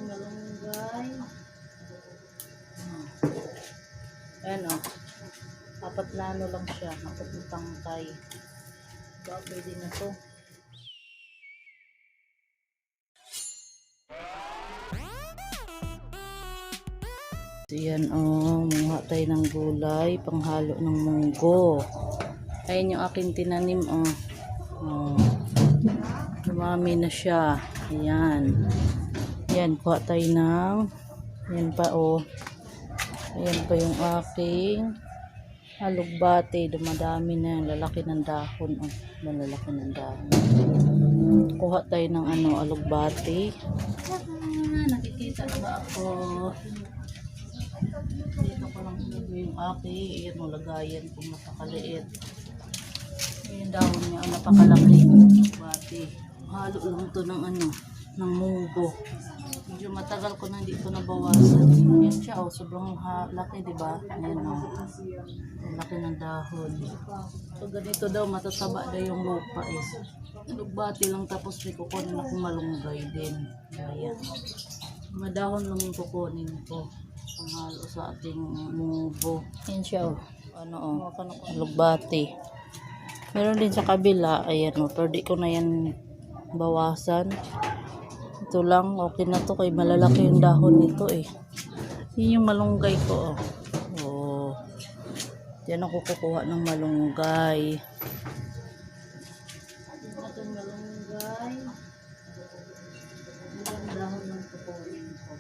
malunggay. Ayan o. Apat na ano lang siya. Apat na tangkay. Diba, pwede na to. Ayan o. Mungha tayo ng gulay. Panghalo ng munggo. Ayan yung aking tinanim o. Dumami na siya. Ayan. Ayan. Kuha tayo ng. Ayan pa o. Ayan pa yung aking alugbate. Dumadami na yan. Lalaki ng dahon. Oh, malalaki ng dahon. Kuha tayo ng ano, alugbate. Nakikita na ba ako? Dito ko lang yung aking. Ayan o, lagayan kung napakaliit. Ayan dahon niya. Ang napakalaki. Alugbate. Halo lang to ng ano, ng munggo. Medyo matagal ko na hindi ko nabawasan. Yan siya oh, sobrang laki, di ba? Ayan oh. Laki ng dahon. So ganito daw matataba daw yung lupa eh. Alugbati lang tapos may kukunin akong malunggay din. Ayan. Madahon lang yung kukunin ko. Panghalo sa ating munggo. Yan siya oh. Ano oh, alugbati. Meron din sa kabila. Ayan oh, pero di ko na yan bawasan. Ito lang, okay na to kay malalaki yung dahon nito eh. Yun yung malunggay ko oh. Oh. Diyan ako kukuha ng malunggay. Ito yung malunggay. Ilang dahon ng kukunin ko.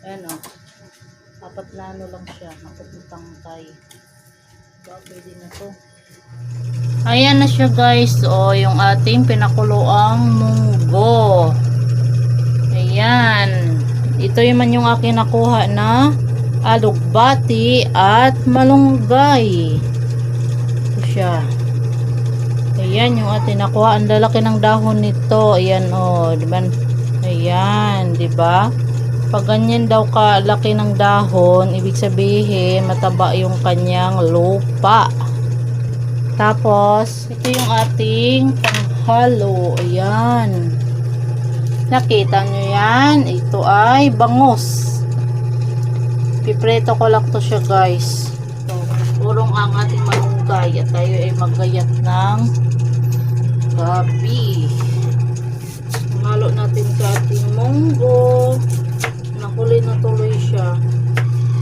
Ayan oh. Apat na ano lang siya. Apat na tangkay. Diba, pwede na to. Ayan na siya guys. O, yung ating pinakuloang munggo. Ayan. Ito yung aking nakuha na alugbati at malunggay. Ito siya. Ayan yung ating nakuha. Ang lalaki ng dahon nito. Ayan o. Diba? Ayan. Diba? Pag ganyan daw kalaki ng dahon, ibig sabihin mataba yung kanyang lupa. Tapos, ito yung ating panghalo. Ayan. Nakita nyo yan? Ito ay bangus. Pipreto ko lang to siya guys. So, purong ang ating malunggay. At tayo ay maggayat ng gabi. Panghalo natin sa ating munggo. Nakulay na tuloy siya.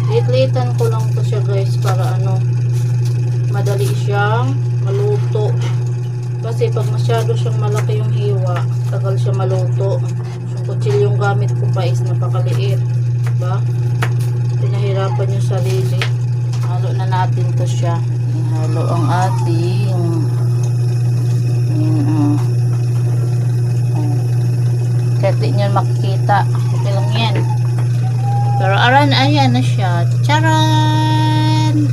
Liit-liitan ko lang to siya guys para ano, madali siyang maluto. Kasi pag masyado siyang malaki yung hiwa, tagal siya maluto. Yung kutsilyong gamit ko pa is napakaliit. Diba? Pinahirapan yung sarili. Halo na natin to siya. Halo ang ating kahit di nyo makikita. Okay lang yan. Pero ayan na siya. Charan!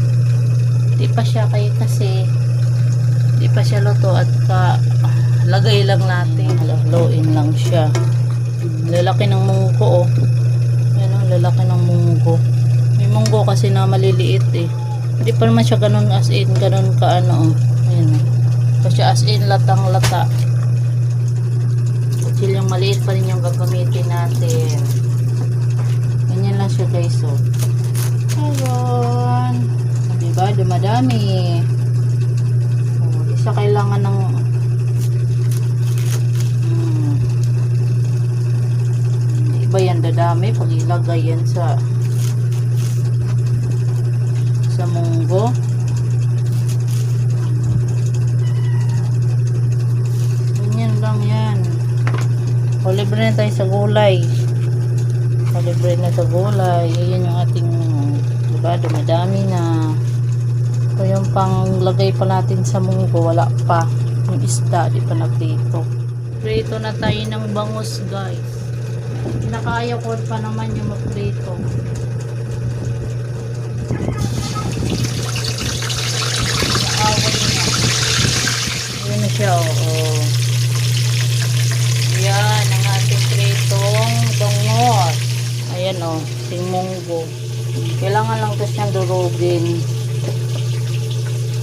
Di pa siya kasi di pa siya luto at lagay lang natin, haluin lang siya. Lalaki ng munggo oh. Yan ang lalaki ng munggo. May munggo kasi na maliliit eh. Hindi pa naman siya ganun as in, ganun ka ano oh. Ayan oh. Kasi as in latang lata. Kasi yung maliit pa rin yung gagamitin natin. Ganyan lang siya guys oh. Ayan. Diba? Dumadami. Oh, isa kailangan ng iba yan dadami pag ilagay yan sa munggo. Ganyan lang yan. O, libre na tayo sa gulay. O, libre na sa gulay. Ayan yung ating diba? Dumadami na. So yung panglagay pa natin sa munggo, wala pa. Yung isda, di pa naprito. Prito na tayo ng bangus guys. Nakaya ko pa naman yung maprito. Ayan na siya oh. Ayan ang ating pritong bangus. Ayan oh, yung munggo. Kailangan lang kasi siyang durugin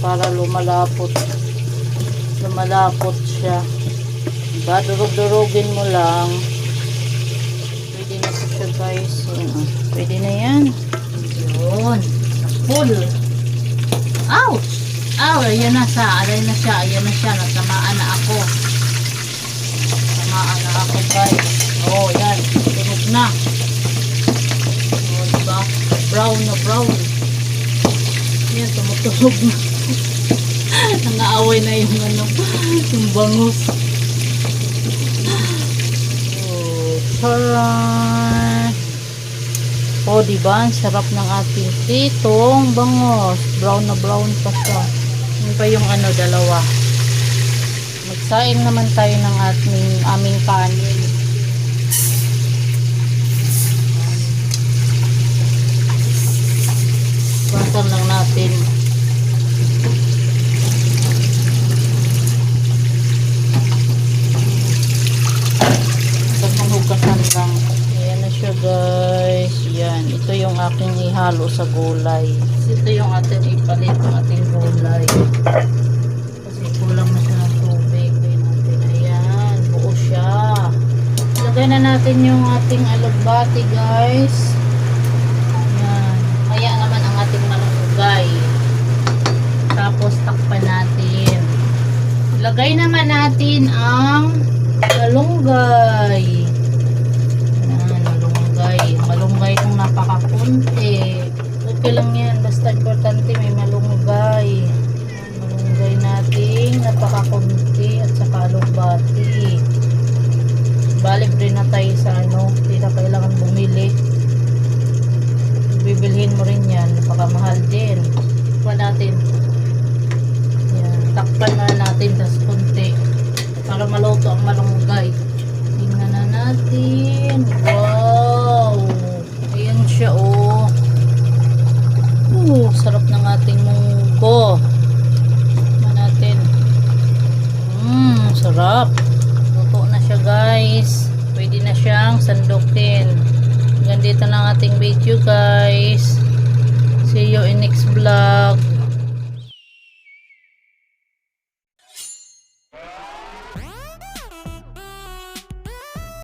para lumalapot siya. Diba? Durog-durogin mo lang. Pwede na po siya guys. Yun, oh. Pwede na yan. Yun. Full. Ouch! Ow! Ayan na siya. Ayan na siya. Ayan na siya. Natamaan na ako. Natamaan na ako guys. Oh, yan. Tunog na. Oh, diba? Brown na brown. Yan, tumutunog na. Nangaaway na yung ano, yung bangus. Oh, charan. Oh, diba? Ang sarap ng ating titong bangus. Brown na brown pa siya. Yun pa yung ano, dalawa. Magsaing naman tayo ng aming kanin. Batan lang natin. Hugasan lang. Ayan na siya guys. Yan. Ito yung aking ihalo sa gulay. Ito yung ating ipalit ng ating gulay. Kasi kulang na siya ng tubig. Ayan. Buo siya. Lagay na natin yung ating alugbati guys. Ayan. Kaya naman ang ating malunggay. Tapos takpan natin. Lagay naman natin ang malunggay. Malunggay kung napakakunti. Okay lang yan. Basta importante may malunggay. Malunggay natin. Napakakunti. At saka alugbati. Balik rin na tayo sa ano. Hindi na kailangan bumili. Bibilhin mo rin yan. Napakamahal din. Takpan natin. Yan. Takpan na natin. Tas kunti. Para maluto ang malunggay. Tingnan na natin. Wow! Ayan siya oh. Sarap ng ating munggo. Tingnan natin. Sarap. Luto na siya guys. Pwede na siyang sandukin. Hanggang dito na ang ating video guys. See you in next vlog.